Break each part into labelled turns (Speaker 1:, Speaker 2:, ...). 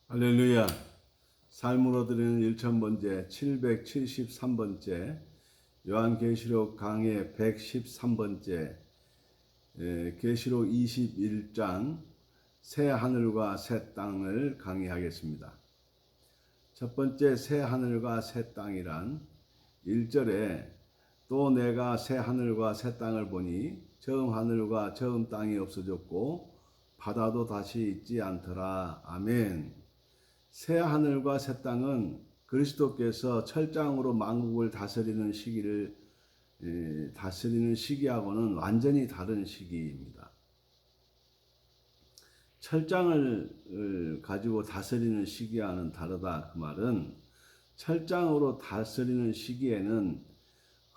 Speaker 1: 할렐루야. 삶으로 드리는 1000번째 773번째 요한계시록 강해 113번째 계시록 21장 새 하늘과 새 땅을 강의하겠습니다. 첫 번째 새 하늘과 새 땅이란 1절에 또 내가 새 하늘과 새 땅을 보니 처음 하늘과 처음 땅이 없어졌고 바다도 다시 있지 않더라. 아멘. 새 하늘과 새 땅은 그리스도께서 철장으로 만국을 다스리는 시기하고는 완전히 다른 시기입니다. 철장을 가지고 다스리는 시기와는 다르다. 그 말은 철장으로 다스리는 시기에는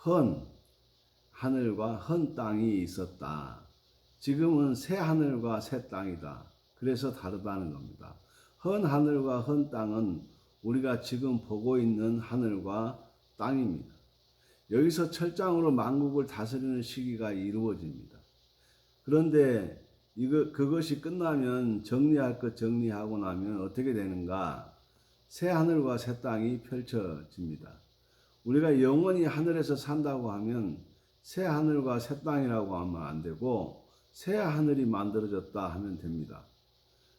Speaker 1: 헌 하늘과 헌 땅이 있었다. 지금은 새 하늘과 새 땅이다. 그래서 다르다는 겁니다. 헌 하늘과 헌 땅은 우리가 지금 보고 있는 하늘과 땅입니다. 여기서 철장으로 만국을 다스리는 시기가 이루어집니다. 그런데 그것이 끝나면 정리할 것 정리하고 나면 어떻게 되는가? 새 하늘과 새 땅이 펼쳐집니다. 우리가 영원히 하늘에서 산다고 하면 새 하늘과 새 땅이라고 하면 안 되고 새 하늘이 만들어졌다 하면 됩니다.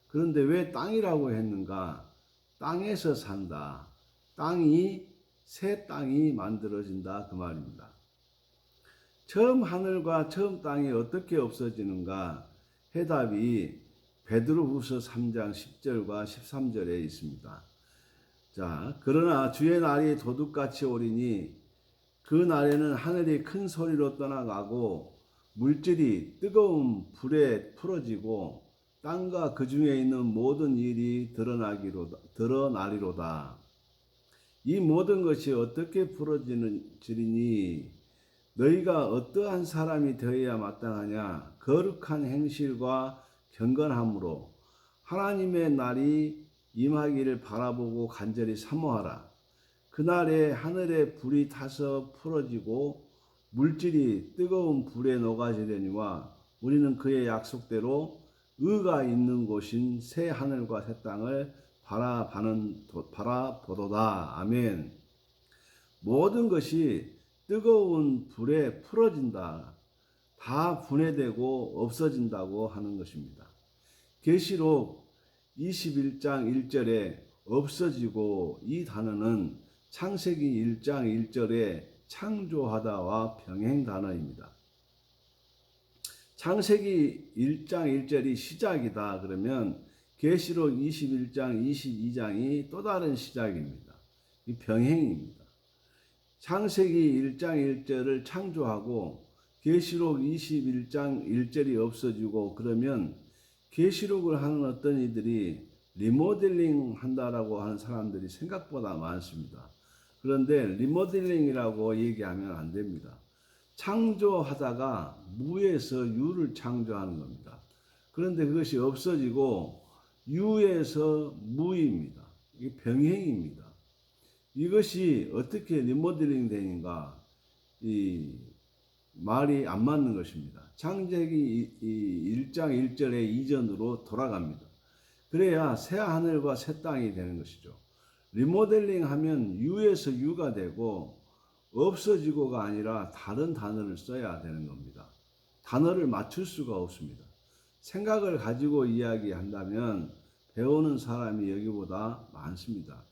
Speaker 1: 그런데 왜 땅이라고 했는가? 땅에서 산다. 새 땅이 만들어진다. 그 말입니다. 처음 하늘과 처음 땅이 어떻게 없어지는가? 해답이 베드로후서 3장 10절과 13절에 있습니다. 자, 그러나 주의 날이 도둑같이 오리니 그 날에는 하늘이 큰 소리로 떠나가고 물질이 뜨거운 불에 풀어지고 땅과 그 중에 있는 모든 일이 드러나리로다. 이 모든 것이 어떻게 풀어지리니 너희가 어떠한 사람이 되어야 마땅하냐? 거룩한 행실과 경건함으로 하나님의 날이 임하기를 바라보고 간절히 사모하라. 그날에 하늘에 불이 타서 풀어지고 물질이 뜨거운 불에 녹아지려니와 우리는 그의 약속대로 의가 있는 곳인 새 하늘과 새 땅을 바라보도다. 아멘. 모든 것이 뜨거운 불에 풀어진다. 다 분해되고 없어진다고 하는 것입니다. 계시록 21장 1절에 없어지고 이 단어는 창세기 1장 1절에 창조하다와 병행 단어입니다. 창세기 1장 1절이 시작이다 그러면 계시록 21장 22장이 또 다른 시작입니다. 이 병행입니다. 창세기 1장 1절을 창조하고 계시록 21장 1절이 없어지고 그러면 계시록을 하는 어떤 이들이 리모델링 한다라고 하는 사람들이 생각보다 많습니다. 그런데 리모델링이라고 얘기하면 안 됩니다. 창조하다가 무에서 유를 창조하는 겁니다. 그런데 그것이 없어지고 유에서 무입니다. 이게 병행입니다. 이것이 어떻게 리모델링 되는가? 이 말이 안 맞는 것입니다. 창세기 1장 1절의 이전으로 돌아갑니다. 그래야 새 하늘과 새 땅이 되는 것이죠. 리모델링 하면 유에서 유가 되고 없어지고가 아니라 다른 단어를 써야 되는 겁니다. 단어를 맞출 수가 없습니다. 생각을 가지고 이야기한다면 배우는 사람이 여기보다 많습니다.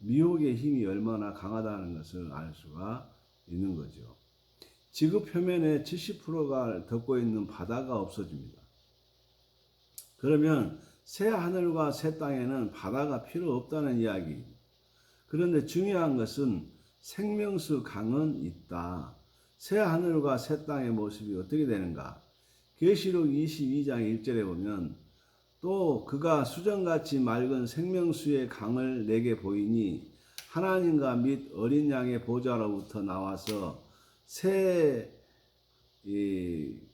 Speaker 1: 미혹의 힘이 얼마나 강하다는 것을 알 수가 있는 거죠. 지구 표면의 70%가 덮고 있는 바다가 없어집니다. 그러면 새 하늘과 새 땅에는 바다가 필요 없다는 이야기입니다. 그런데 중요한 것은 생명수 강은 있다. 새 하늘과 새 땅의 모습이 어떻게 되는가? 계시록 22장 1절에 보면 또 그가 수정같이 맑은 생명수의 강을 내게 보이니 하나님과 및 어린 양의 보좌로부터 나와서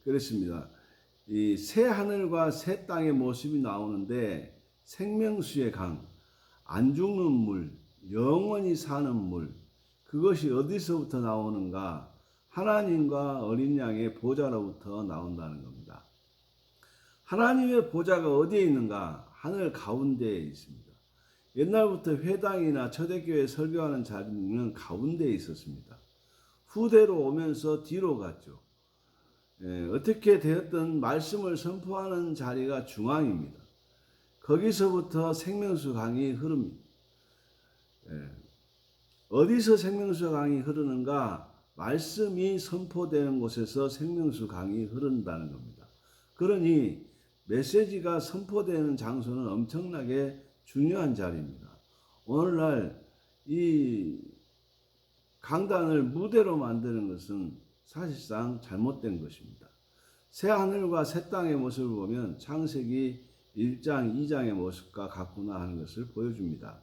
Speaker 1: 그렇습니다. 이 새 하늘과 새 땅의 모습이 나오는데 생명수의 강, 안 죽는 물, 영원히 사는 물, 그것이 어디서부터 나오는가? 하나님과 어린 양의 보좌로부터 나온다는 겁니다. 하나님의 보좌가 어디에 있는가? 하늘 가운데에 있습니다. 옛날부터 회당이나 초대교회 설교하는 자리는 가운데에 있었습니다. 후대로 오면서 뒤로 갔죠. 어떻게 되었든 말씀을 선포하는 자리가 중앙입니다. 거기서부터 생명수 강이 흐릅니다. 어디서 생명수 강이 흐르는가? 말씀이 선포되는 곳에서 생명수 강이 흐른다는 겁니다. 그러니 메시지가 선포되는 장소는 엄청나게 중요한 자리입니다. 오늘날 이 강단을 무대로 만드는 것은 사실상 잘못된 것입니다. 새 하늘과 새 땅의 모습을 보면 창세기 1장, 2장의 모습과 같구나 하는 것을 보여줍니다.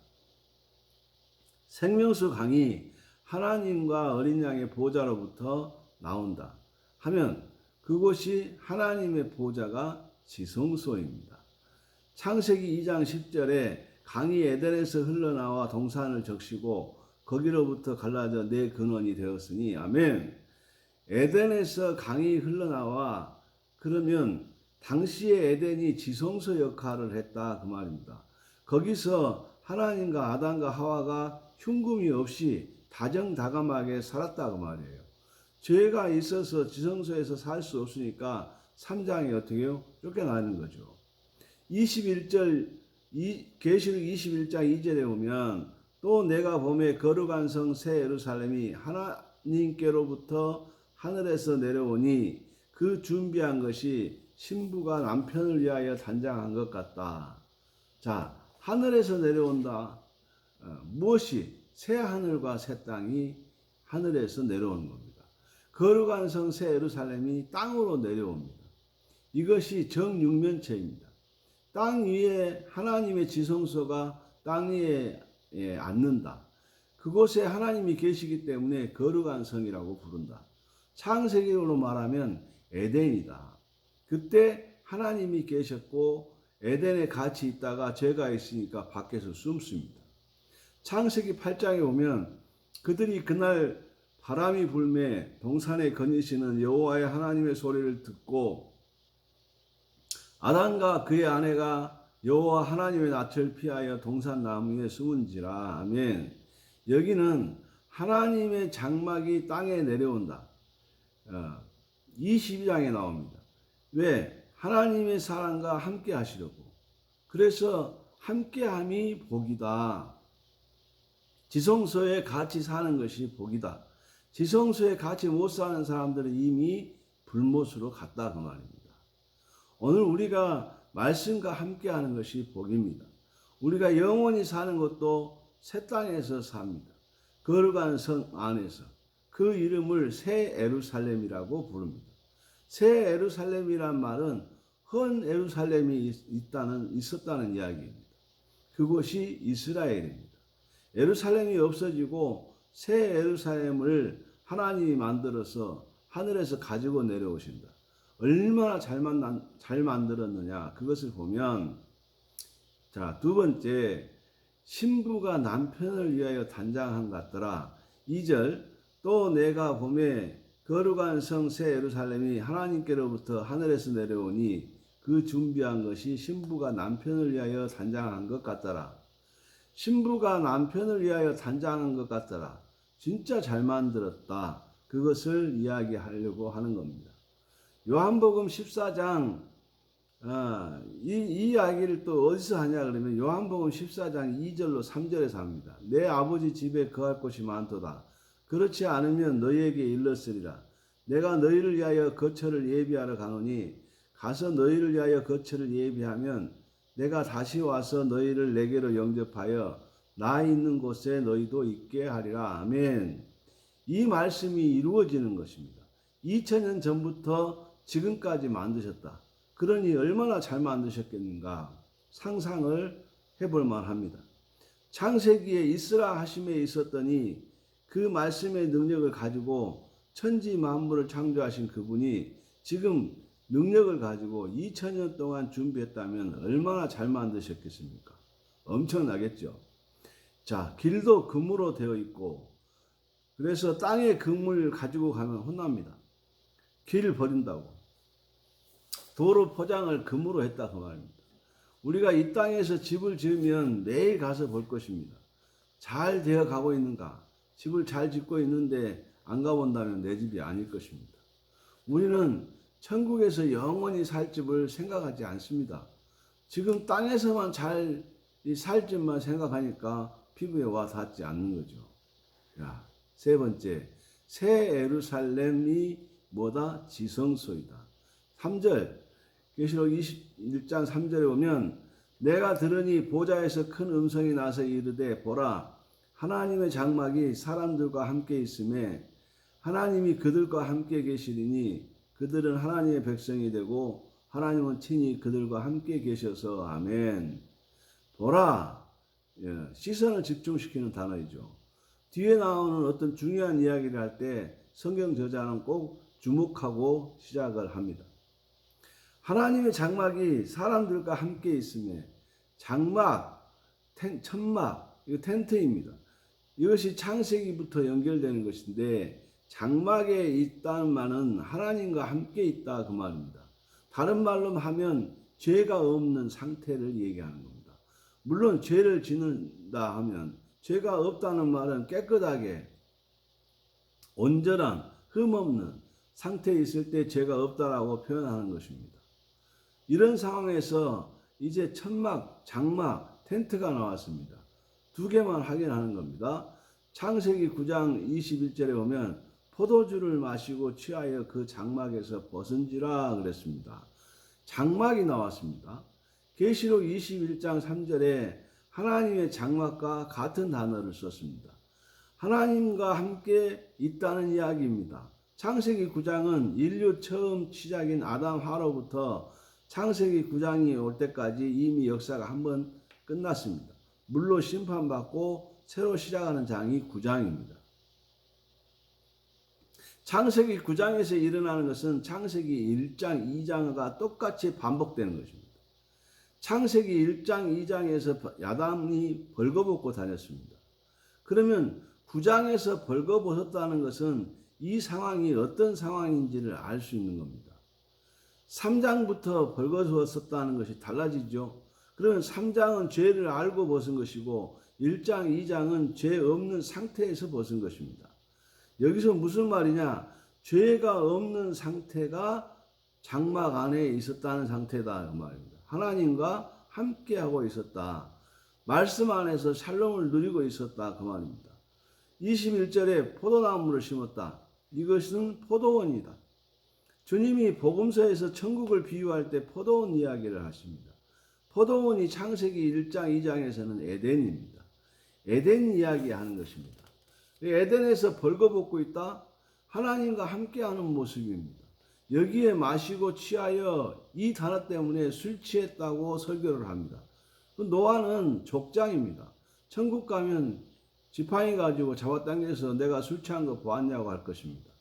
Speaker 1: 생명수 강이 하나님과 어린 양의 보좌로부터 나온다 하면 그곳이 하나님의 보좌가 지성소입니다. 창세기 2장 10절에 강이 에덴에서 흘러나와 동산을 적시고 거기로부터 갈라져 내 근원이 되었으니 아멘. 에덴에서 강이 흘러나와 그러면 당시의 에덴이 지성소 역할을 했다 그 말입니다. 거기서 하나님과 아담과 하와가 흉금이 없이 다정다감하게 살았다 그 말이에요. 죄가 있어서 지성소에서 살 수 없으니까 3장이 어떻게 해요? 쫓겨나는 거죠. 21절 계시록 21장 2절에 보면 또 내가 보매 거룩한 성 새 예루살렘이 하나님께로부터 하늘에서 내려오니 그 준비한 것이 신부가 남편을 위하여 단장한 것 같다. 자, 하늘에서 내려온다. 무엇이? 새 하늘과 새 땅이 하늘에서 내려오는 겁니다. 거룩한 성 새 예루살렘이 땅으로 내려옵니다. 이것이 정육면체입니다. 땅 위에 하나님의 지성소가 땅 위에 앉는다. 그곳에 하나님이 계시기 때문에 거룩한 성이라고 부른다. 창세기로 말하면 에덴이다. 그때 하나님이 계셨고 에덴에 같이 있다가 죄가 있으니까 밖에서 숨습니다. 창세기 8장에 보면 그들이 그날 바람이 불매 동산에 거니시는 여호와의 하나님의 소리를 듣고 아담과 그의 아내가 여호와 하나님의 낯을 피하여 동산 나무에 숨은지라. 아멘. 여기는 하나님의 장막이 땅에 내려온다. 22장에 나옵니다. 왜? 하나님의 사람과 함께 하시려고. 그래서 함께함이 복이다. 지성소에 같이 사는 것이 복이다. 지성소에 같이 못 사는 사람들은 이미 불못으로 갔다 그 말입니다. 오늘 우리가 말씀과 함께하는 것이 복입니다. 우리가 영원히 사는 것도 새 땅에서 삽니다. 거룩한 성 안에서. 그 이름을 새 예루살렘이라고 부릅니다. 새 예루살렘이란 말은 헌 예루살렘이 있었다는 이야기입니다. 그곳이 이스라엘입니다. 예루살렘이 없어지고 새 예루살렘을 하나님이 만들어서 하늘에서 가지고 내려오신다. 얼마나 잘 만들었느냐 그것을 보면, 자, 두 번째, 신부가 남편을 위하여 단장한 것 같더라. 2절, 또 내가 보매 거룩한 성 새 예루살렘이 하나님께로부터 하늘에서 내려오니 그 준비한 것이 신부가 남편을 위하여 단장한 것 같더라. 신부가 남편을 위하여 단장한 것 같더라. 진짜 잘 만들었다. 그것을 이야기하려고 하는 겁니다. 요한복음 14장, 이 이야기를 또 어디서 하냐 그러면 요한복음 14장 2절로 3절에서 합니다. 내 아버지 집에 거할 곳이 많도다. 그렇지 않으면 너희에게 일렀으리라. 내가 너희를 위하여 거처를 예비하러 가노니 가서 너희를 위하여 거처를 예비하면 내가 다시 와서 너희를 내게로 영접하여 나 있는 곳에 너희도 있게 하리라. 아멘. 이 말씀이 이루어지는 것입니다. 2000년 전부터 지금까지 만드셨다. 그러니 얼마나 잘 만드셨겠는가 상상을 해볼 만합니다. 창세기에 있으라 하심에 있었더니 그 말씀의 능력을 가지고 천지 만물을 창조하신 그분이 지금 능력을 가지고 2000년 동안 준비했다면 얼마나 잘 만드셨겠습니까? 엄청나겠죠. 자, 길도 금으로 되어 있고, 그래서 땅에 금을 가지고 가면 혼납니다. 길을 버린다고. 도로 포장을 금으로 했다 그 말입니다. 우리가 이 땅에서 집을 지으면 매일 가서 볼 것입니다. 잘 되어 가고 있는가? 집을 잘 짓고 있는데 안 가본다면 내 집이 아닐 것입니다. 우리는 천국에서 영원히 살 집을 생각하지 않습니다. 지금 땅에서만 잘 살 집만 생각하니까 피부에 와 닿지 않는 거죠. 야, 세 번째, 새 예루살렘이 뭐다? 지성소이다. 3절, 계시록 21장 3절에 보면 내가 들으니 보좌에서 큰 음성이 나서 이르되 보라 하나님의 장막이 사람들과 함께 있음에 하나님이 그들과 함께 계시리니 그들은 하나님의 백성이 되고 하나님은 친히 그들과 함께 계셔서 아멘. 보라, 시선을 집중시키는 단어이죠. 뒤에 나오는 어떤 중요한 이야기를 할 때 성경 저자는 꼭 주목하고 시작을 합니다. 하나님의 장막이 사람들과 함께 있음에 장막, 천막, 이거 텐트입니다. 이것이 창세기부터 연결되는 것인데 장막에 있다는 말은 하나님과 함께 있다 그 말입니다. 다른 말로 하면 죄가 없는 상태를 얘기하는 겁니다. 물론 죄를 짓는다 하면 죄가 없다는 말은 깨끗하게 온전한 흠없는 상태에 있을 때 죄가 없다라고 표현하는 것입니다. 이런 상황에서 이제 천막, 장막, 텐트가 나왔습니다. 두 개만 확인하는 겁니다. 창세기 9장 21절에 보면 포도주를 마시고 취하여 그 장막에서 벗은지라 그랬습니다. 장막이 나왔습니다. 계시록 21장 3절에 하나님의 장막과 같은 단어를 썼습니다. 하나님과 함께 있다는 이야기입니다. 창세기 9장은 인류 처음 시작인 아담 하로부터 창세기 9장이 올 때까지 이미 역사가 한번 끝났습니다. 물로 심판받고 새로 시작하는 장이 9장입니다. 창세기 9장에서 일어나는 것은 창세기 1장, 2장과 똑같이 반복되는 것입니다. 창세기 1장, 2장에서 야담이 벌거벗고 다녔습니다. 그러면 9장에서 벌거벗었다는 것은 이 상황이 어떤 상황인지를 알 수 있는 겁니다. 3장부터 벌거벗었다는 것이 달라지죠. 그러면 3장은 죄를 알고 벗은 것이고 1장, 2장은 죄 없는 상태에서 벗은 것입니다. 여기서 무슨 말이냐? 죄가 없는 상태가 장막 안에 있었다는 상태다 그 말입니다. 하나님과 함께하고 있었다. 말씀 안에서 샬롬을 누리고 있었다 그 말입니다. 21절에 포도나무를 심었다. 이것은 포도원이다. 주님이 복음서에서 천국을 비유할 때 포도원 이야기를 하십니다. 포도원이 창세기 1장, 2장에서는 에덴입니다. 에덴 이야기하는 것입니다. 에덴에서 벌거벗고 있다? 하나님과 함께하는 모습입니다. 여기에 마시고 취하여 이 단어 때문에 술 취했다고 설교를 합니다. 노아는 족장입니다. 천국 가면 지팡이 가지고 잡아당겨서 내가 술 취한 거 보았냐고 할 것입니다.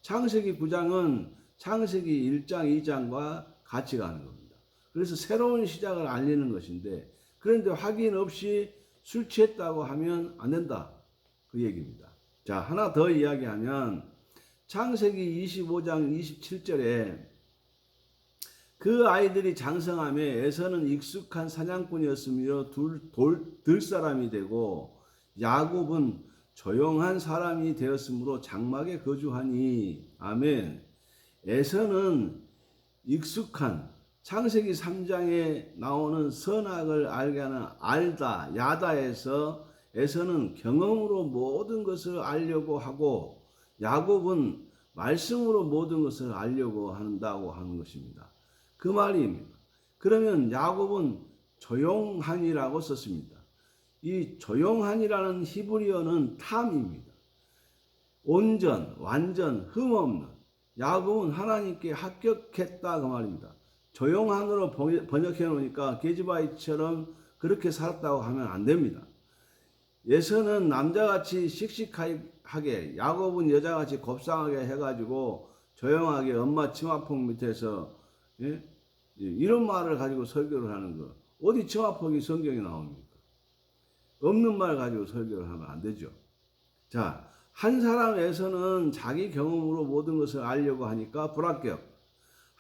Speaker 1: 창세기 9장은 창세기 1장, 2장과 같이 가는 겁니다. 그래서 새로운 시작을 알리는 것인데 그런데 확인 없이 술 취했다고 하면 안 된다. 그 얘기입니다. 자, 하나 더 이야기하면 창세기 25장 27절에 그 아이들이 장성함에 에서는 익숙한 사냥꾼이었으며 들사람이 되고 야곱은 조용한 사람이 되었으므로 장막에 거주하니 아멘. 에서는 익숙한 창세기 3장에 나오는 선악을 알게 하는 알다, 야다에서 에서는 경험으로 모든 것을 알려고 하고 야곱은 말씀으로 모든 것을 알려고 한다고 하는 것입니다. 그 말입니다. 그러면 야곱은 조용한이라고 썼습니다. 이 조용한이라는 히브리어는 탐입니다. 온전, 완전, 흠없는. 야곱은 하나님께 합격했다 그 말입니다. 조용한으로 번역해 놓으니까 게즈바이처럼 그렇게 살았다고 하면 안 됩니다. 에서는 남자같이 씩씩하게, 야곱은 여자같이 곱상하게 해가지고 조용하게 엄마 치마폭 밑에서 이런 말을 가지고 설교를 하는 거. 어디 치마폭이 성경에 나옵니까? 없는 말 가지고 설교를 하면 안 되죠. 자, 한 사람에서는 자기 경험으로 모든 것을 알려고 하니까 불합격.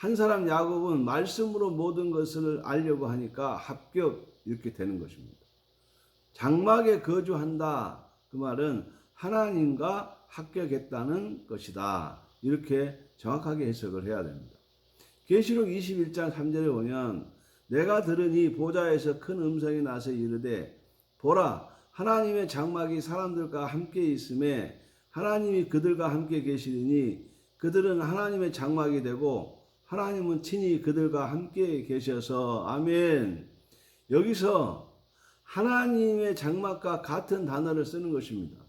Speaker 1: 한 사람 야곱은 말씀으로 모든 것을 알려고 하니까 합격 이렇게 되는 것입니다. 장막에 거주한다. 그 말은 하나님과 합격했다는 것이다. 이렇게 정확하게 해석을 해야 됩니다. 계시록 21장 3절에 보면 내가 들으니 보좌에서 큰 음성이 나서 이르되 보라 하나님의 장막이 사람들과 함께 있음에 하나님이 그들과 함께 계시리니 그들은 하나님의 장막이 되고 하나님은 친히 그들과 함께 계셔서 아멘. 여기서 하나님의 장막과 같은 단어를 쓰는 것입니다.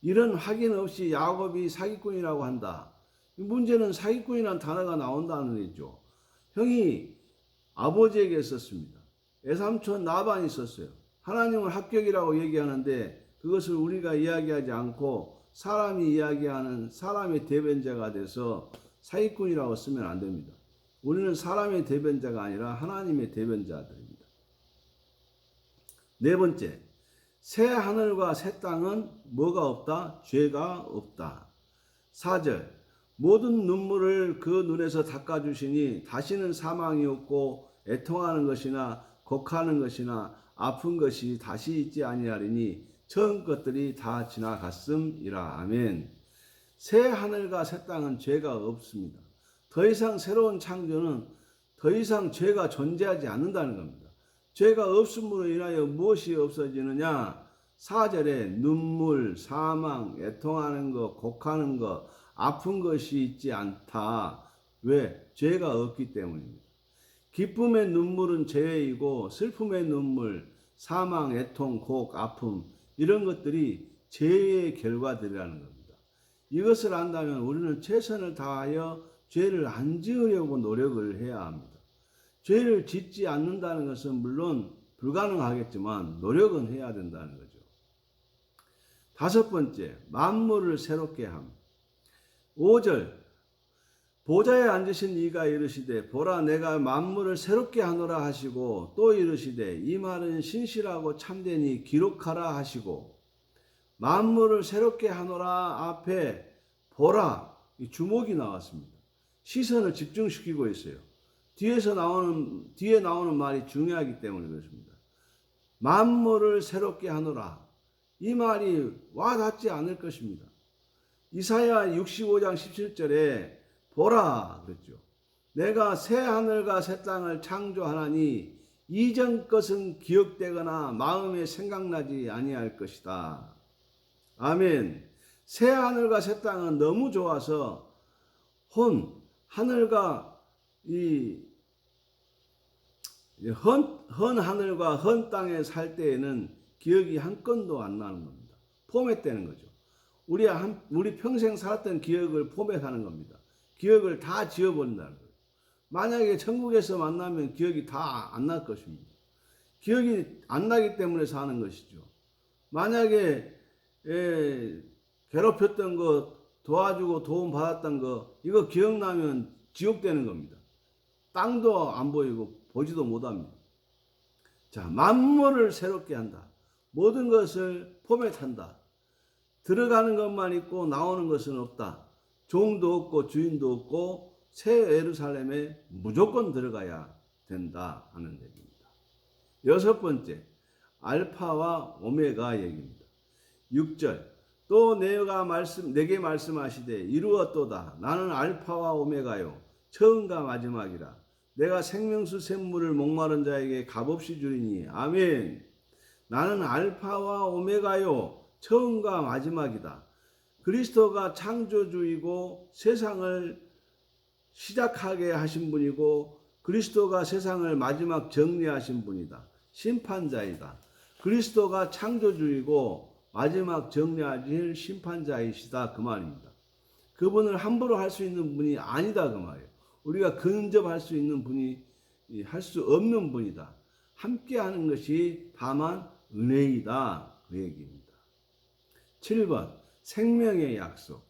Speaker 1: 이런 확인 없이 야곱이 사기꾼이라고 한다. 문제는 사기꾼이라는 단어가 나온다는 거죠. 형이 아버지에게 썼습니다. 애삼촌 나반이 썼어요. 하나님을 합격이라고 얘기하는데 그것을 우리가 이야기하지 않고 사람이 이야기하는 사람의 대변자가 돼서 사기꾼이라고 쓰면 안 됩니다. 우리는 사람의 대변자가 아니라 하나님의 대변자들입니다. 네 번째, 새 하늘과 새 땅은 뭐가 없다? 죄가 없다. 4절, 모든 눈물을 그 눈에서 닦아주시니 다시는 사망이 없고 애통하는 것이나 곡하는 것이나 아픈 것이 다시 있지 아니하리니 처음 것들이 다 지나갔음이라. 아멘. 새 하늘과 새 땅은 죄가 없습니다. 더 이상 새로운 창조는 더 이상 죄가 존재하지 않는다는 겁니다. 죄가 없음으로 인하여 무엇이 없어지느냐? 4절에 눈물, 사망, 애통하는 것, 곡하는 것, 아픈 것이 있지 않다. 왜? 죄가 없기 때문입니다. 기쁨의 눈물은 죄이고 슬픔의 눈물, 사망, 애통, 곡, 아픔 이런 것들이 죄의 결과들이라는 겁니다. 이것을 안다면 우리는 최선을 다하여 죄를 안 지으려고 노력을 해야 합니다. 죄를 짓지 않는다는 것은 물론 불가능하겠지만 노력은 해야 된다는 거죠. 5번째, 만물을 새롭게 함. 5절, 보좌에 앉으신 이가 이르시되 보라 내가 만물을 새롭게 하노라 하시고 또 이르시되 이 말은 신실하고 참되니 기록하라 하시고 만물을 새롭게 하노라 앞에 보라 이 주목이 나왔습니다. 시선을 집중시키고 있어요. 뒤에 나오는 말이 중요하기 때문에 그렇습니다. 만물을 새롭게 하노라. 이 말이 와닿지 않을 것입니다. 이사야 65장 17절에 보라 그랬죠. 내가 새 하늘과 새 땅을 창조하나니 이전 것은 기억되거나 마음에 생각나지 아니할 것이다. 아멘. 새 하늘과 새 땅은 너무 좋아서 하늘과 헌 하늘과 헌 땅에 살 때에는 기억이 한 건도 안 나는 겁니다. 포맷되는 거죠. 우리 평생 살았던 기억을 포맷하는 겁니다. 기억을 다 지워버린다는 거예요. 만약에 천국에서 만나면 기억이 다 안 날 것입니다. 기억이 안 나기 때문에 사는 것이죠. 만약에 괴롭혔던 거, 도와주고 도움 받았던 거 이거 기억나면 지옥되는 겁니다. 땅도 안 보이고 보지도 못합니다. 자, 만물을 새롭게 한다. 모든 것을 포맷한다. 들어가는 것만 있고 나오는 것은 없다. 종도 없고 주인도 없고 새 예루살렘에 무조건 들어가야 된다 하는 얘기입니다. 6번째, 알파와 오메가 얘기입니다. 6절, 또 내게 말씀하시되 이루었도다. 나는 알파와 오메가요 처음과 마지막이라. 내가 생명수 샘물을 목마른 자에게 값없이 주리니. 아멘. 나는 알파와 오메가요 처음과 마지막이다. 그리스도가 창조주이고 세상을 시작하게 하신 분이고 그리스도가 세상을 마지막 정리하신 분이다. 심판자이다. 그리스도가 창조주이고 마지막 정리하실 심판자이시다 그 말입니다. 그분을 함부로 할 수 있는 분이 아니다 그 말이에요. 우리가 근접할 수 있는 분이 할 수 없는 분이다. 함께하는 것이 다만 은혜이다 그 얘기입니다. 7번 생명의 약속.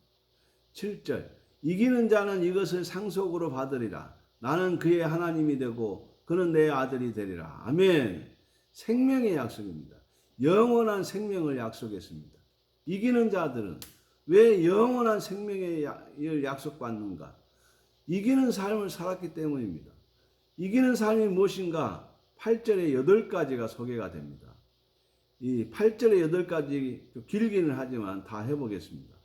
Speaker 1: 7절 이기는 자는 이것을 상속으로 받으리라. 나는 그의 하나님이 되고 그는 내 아들이 되리라. 아멘. 생명의 약속입니다. 영원한 생명을 약속했습니다. 이기는 자들은 왜 영원한 생명을 약속받는가? 이기는 삶을 살았기 때문입니다. 이기는 삶이 무엇인가? 8절에 8가지가 소개가 됩니다. 이 8절에 8가지 길기는 하지만 다 해보겠습니다.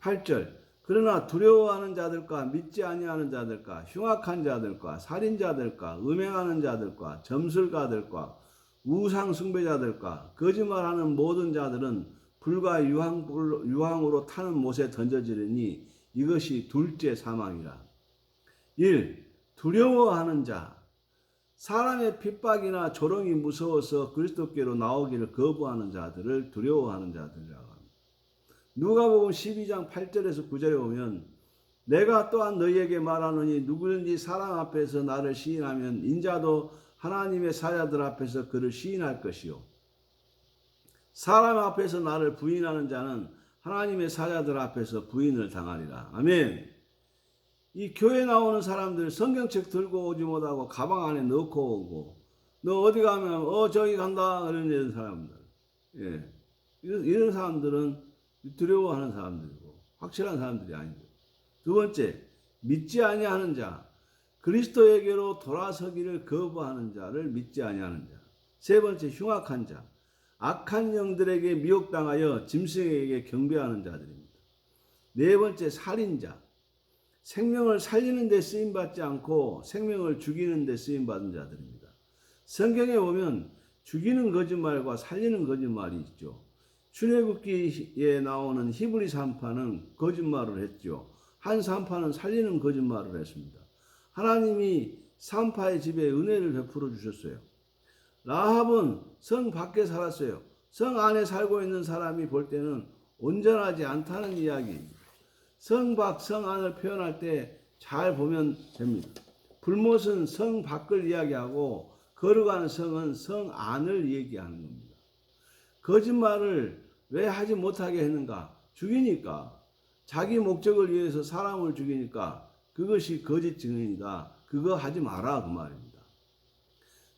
Speaker 1: 8절, 그러나 두려워하는 자들과 믿지 아니하는 자들과 흉악한 자들과 살인자들과 음행하는 자들과 점술가들과 우상 숭배자들과 거짓말하는 모든 자들은 불과 유황으로 타는 못에 던져지리니 이것이 둘째 사망이라. 1. 두려워하는 자. 사람의 핍박이나 조롱이 무서워서 그리스도께로 나오기를 거부하는 자들을 두려워하는 자들이라고 합니다. 누가복음 12장 8절에서 9절에 보면 내가 또한 너희에게 말하노니 누구든지 사람 앞에서 나를 시인하면 인자도 하나님의 사자들 앞에서 그를 시인할 것이요 사람 앞에서 나를 부인하는 자는 하나님의 사자들 앞에서 부인을 당하리라. 아멘. 이 교회 나오는 사람들 성경책 들고 오지 못하고 가방 안에 넣고 오고 너 어디 가면 저기 간다 이런 사람들, 예, 이런 사람들은 두려워하는 사람들이고 확실한 사람들이 아니죠. 두 번째, 믿지 아니하는 자. 그리스도에게로 돌아서기를 거부하는 자를 믿지 아니하는 자. 세 번째, 흉악한 자. 악한 영들에게 미혹당하여 짐승에게 경배하는 자들입니다. 네 번째, 살인자. 생명을 살리는 데 쓰임받지 않고 생명을 죽이는 데 쓰임받은 자들입니다. 성경에 보면 죽이는 거짓말과 살리는 거짓말이 있죠. 출애굽기에 나오는 히브리 산파는 거짓말을 했죠. 한 산파는 살리는 거짓말을 했습니다. 하나님이 산파의 집에 은혜를 베풀어 주셨어요. 라합은 성 밖에 살았어요. 성 안에 살고 있는 사람이 볼 때는 온전하지 않다는 이야기입니다. 성 밖, 성 안을 표현할 때 잘 보면 됩니다. 불못은 성 밖을 이야기하고 거룩한 성은 성 안을 얘기하는 겁니다. 거짓말을 왜 하지 못하게 했는가? 죽이니까. 자기 목적을 위해서 사람을 죽이니까 그것이 거짓 증인이다. 그거 하지 마라 그 말입니다.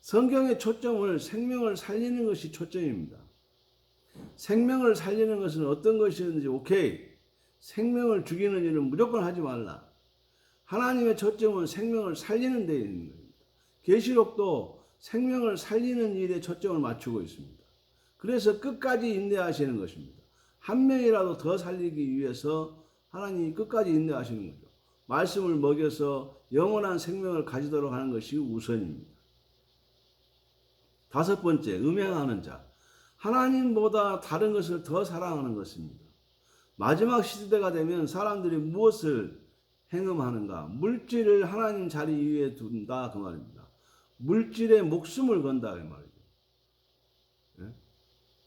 Speaker 1: 성경의 초점을 생명을 살리는 것이 초점입니다. 생명을 살리는 것은 어떤 것이든지 오케이. 생명을 죽이는 일은 무조건 하지 말라. 하나님의 초점은 생명을 살리는 데 있는 겁니다. 계시록도 생명을 살리는 일에 초점을 맞추고 있습니다. 그래서 끝까지 인내하시는 것입니다. 한 명이라도 더 살리기 위해서 하나님이 끝까지 인내하시는 거죠. 말씀을 먹여서 영원한 생명을 가지도록 하는 것이 우선입니다. 다섯 번째, 음행하는 자. 하나님보다 다른 것을 더 사랑하는 것입니다. 마지막 시대가 되면 사람들이 무엇을 행음하는가? 물질을 하나님 자리 위에 둔다 그 말입니다. 물질에 목숨을 건다 그 말이죠. 예?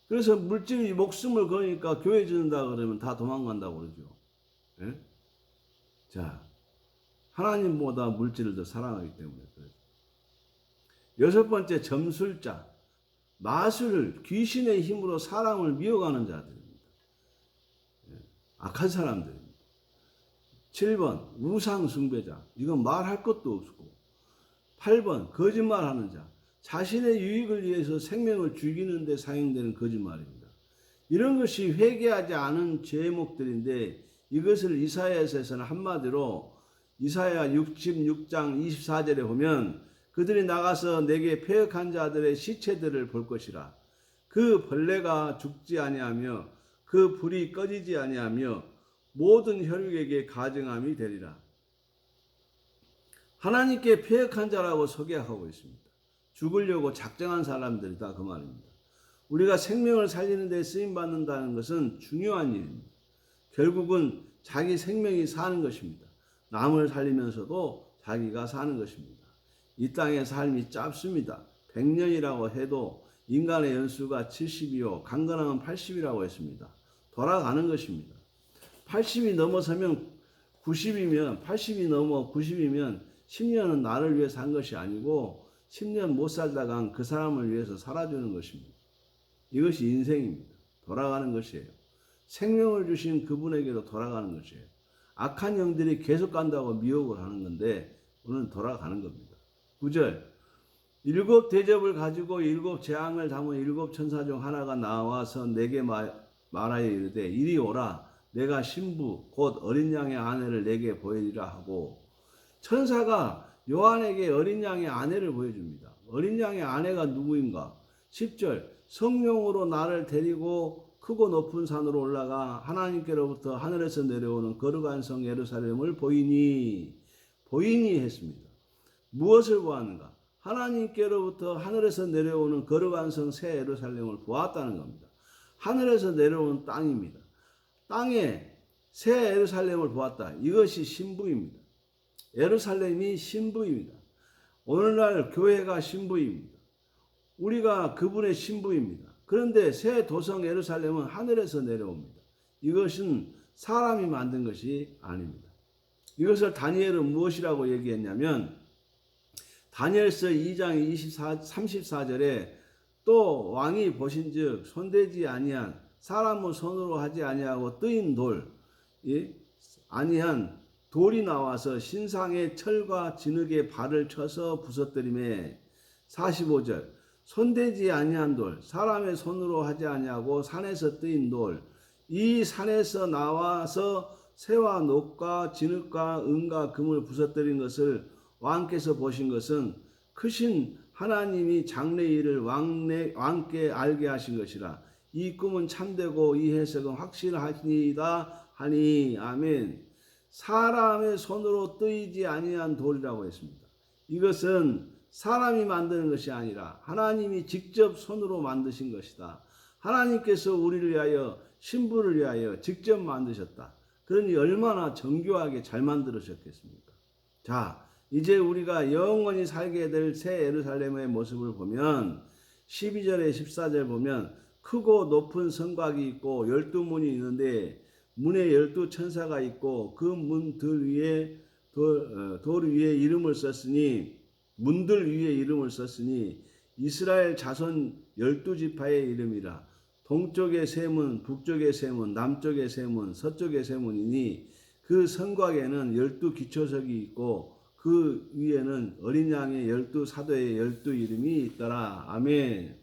Speaker 1: 그래서 물질이 목숨을 거니까 교회 짓는다 그러면 다 도망간다고 그러죠. 예? 자, 하나님보다 물질을 더 사랑하기 때문에 그렇죠. 여섯 번째, 점술자. 마술, 귀신의 힘으로 사람을 미워가는 자들. 악한 사람들입니다. 7번 우상 숭배자. 이건 말할 것도 없고. 8번 거짓말하는 자. 자신의 유익을 위해서 생명을 죽이는 데 사용되는 거짓말입니다. 이런 것이 회개하지 않은 제목들인데 이것을 이사야서에서는 한마디로 이사야 66장 24절에 보면 그들이 나가서 내게 패역한 자들의 시체들을 볼 것이라. 그 벌레가 죽지 아니하며 그 불이 꺼지지 아니하며 모든 혈육에게 가증함이 되리라. 하나님께 패역한 자라고 소개하고 있습니다. 죽으려고 작정한 사람들이다 그 말입니다. 우리가 생명을 살리는 데 쓰임받는다는 것은 중요한 일입니다. 결국은 자기 생명이 사는 것입니다. 남을 살리면서도 자기가 사는 것입니다. 이 땅의 삶이 짧습니다. 100년이라고 해도 인간의 연수가 70이요 강건함은 80이라고 했습니다. 돌아가는 것입니다. 80이 넘어서면 90이면 80이 넘어 90이면 10년은 나를 위해 산 것이 아니고 10년 못 살다간 그 사람을 위해서 살아주는 것입니다. 이것이 인생입니다. 돌아가는 것이에요. 생명을 주신 그분에게로 돌아가는 것이에요. 악한 영들이 계속 간다고 미혹을 하는 건데 오늘 돌아가는 겁니다. 9절, 7 대접을 가지고 7 재앙을 담은 7 천사 중 하나가 나와서 내게 말하여 이르되 이리 오라. 내가 신부 곧 어린 양의 아내를 내게 보이리라 하고 천사가 요한에게 어린 양의 아내를 보여줍니다. 어린 양의 아내가 누구인가? 10절 성령으로 나를 데리고 크고 높은 산으로 올라가 하나님께로부터 하늘에서 내려오는 거룩한 성 예루살렘을 보이니 했습니다. 무엇을 보았는가? 하나님께로부터 하늘에서 내려오는 거룩한 성 새 예루살렘을 보았다는 겁니다. 하늘에서 내려오는 땅입니다. 땅에 새 예루살렘을 보았다. 이것이 신부입니다. 예루살렘이 신부입니다. 오늘날 교회가 신부입니다. 우리가 그분의 신부입니다. 그런데 새 도성 예루살렘은 하늘에서 내려옵니다. 이것은 사람이 만든 것이 아닙니다. 이것을 다니엘은 무엇이라고 얘기했냐면 다니엘서 2장 34절에 또 왕이 보신즉 손대지 아니한 사람의 손으로 하지 아니하고 뜨인 돌 아니한 돌이 나와서 신상의 철과 진흙에 발을 쳐서 부서뜨리매 45절 손대지 아니한 돌 사람의 손으로 하지 아니하고 산에서 뜨인 돌 이 산에서 나와서 새와 녹과 진흙과 은과 금을 부서뜨린 것을 왕께서 보신 것은 크신 하나님이 장래의 일을 왕께 알게 하신 것이라 이 꿈은 참되고 이 해석은 확실하니이다 하니 아멘. 사람의 손으로 뜨이지 아니한 돌이라고 했습니다. 이것은 사람이 만드는 것이 아니라 하나님이 직접 손으로 만드신 것이다. 하나님께서 우리를 위하여 신부를 위하여 직접 만드셨다. 그러니 얼마나 정교하게 잘 만들으셨겠습니까? 자, 이제 우리가 영원히 살게 될 새 예루살렘의 모습을 보면 12절에 14절 보면 크고 높은 성곽이 있고 12문이 있는데 문에 12천사가 있고 그 문들 위에 돌 위에 이름을 썼으니 문들 위에 이름을 썼으니 이스라엘 자손 12지파의 이름이라. 동쪽의 세 문, 북쪽의 세 문, 남쪽의 세 문, 서쪽의 세 문이니 그 성곽에는 12기초석이 있고 그 위에는 어린 양의 12사도의 12이름이 있더라. 아멘.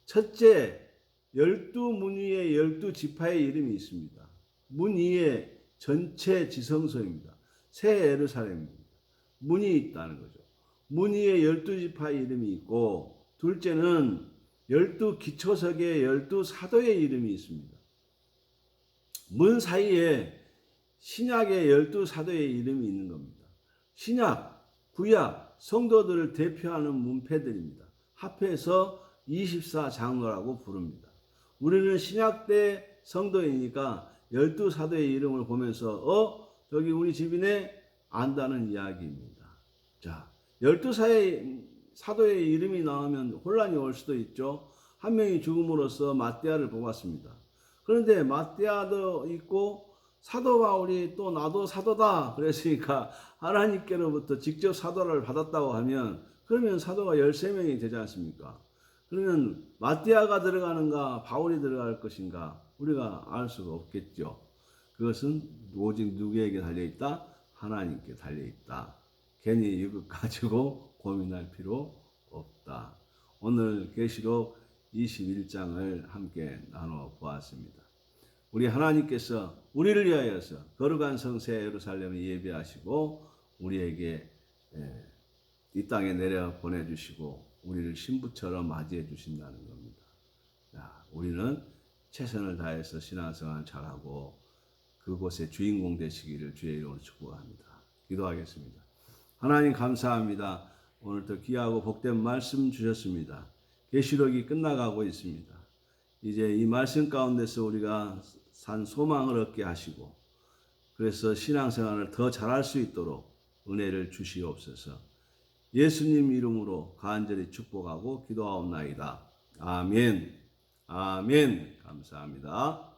Speaker 1: 첫째, 12문 위에 12지파의 이름이 있습니다. 문 위에 전체 지성소입니다. 새 예루살렘입니다. 문이 있다는 거죠. 문 위에 12지파의 이름이 있고 둘째는 12기초석에 12사도의 이름이 있습니다. 문 사이에 신약의 12사도의 이름이 있는 겁니다. 신약, 구약, 성도들을 대표하는 문패들입니다. 합해서 24장로라고 부릅니다. 우리는 신약 때 성도이니까 12사도의 이름을 보면서 저기 우리 집이네 안다는 이야기입니다. 자, 12사도의 이름이 나오면 혼란이 올 수도 있죠. 한 명이 죽음으로써 마띠아를 뽑았습니다. 그런데 마띠아도 있고 사도 바울이 또 나도 사도다 그랬으니까 하나님께로부터 직접 사도를 받았다고 하면 그러면 사도가 13명이 되지 않습니까? 그러면 마띠아가 들어가는가 바울이 들어갈 것인가 우리가 알 수가 없겠죠. 그것은 오직 누구에게 달려있다? 하나님께 달려있다. 괜히 이것 가지고 고민할 필요 없다. 오늘 계시록 21장을 함께 나눠 보았습니다. 우리 하나님께서 우리를 위하여서 거룩한 성새 예루살렘을 예비하시고 우리에게 이 땅에 내려 보내주시고 우리를 신부처럼 맞이해 주신다는 겁니다. 자, 우리는 최선을 다해서 신앙생활 잘하고 그곳의 주인공 되시기를 주의 이름으로 축복합니다. 기도하겠습니다. 하나님 감사합니다. 오늘도 귀하고 복된 말씀 주셨습니다. 계시록이 끝나가고 있습니다. 이제 이 말씀 가운데서 우리가 산 소망을 얻게 하시고 그래서 신앙생활을 더 잘할 수 있도록 은혜를 주시옵소서. 예수님 이름으로 간절히 축복하고 기도하옵나이다. 아멘. 아멘. 감사합니다.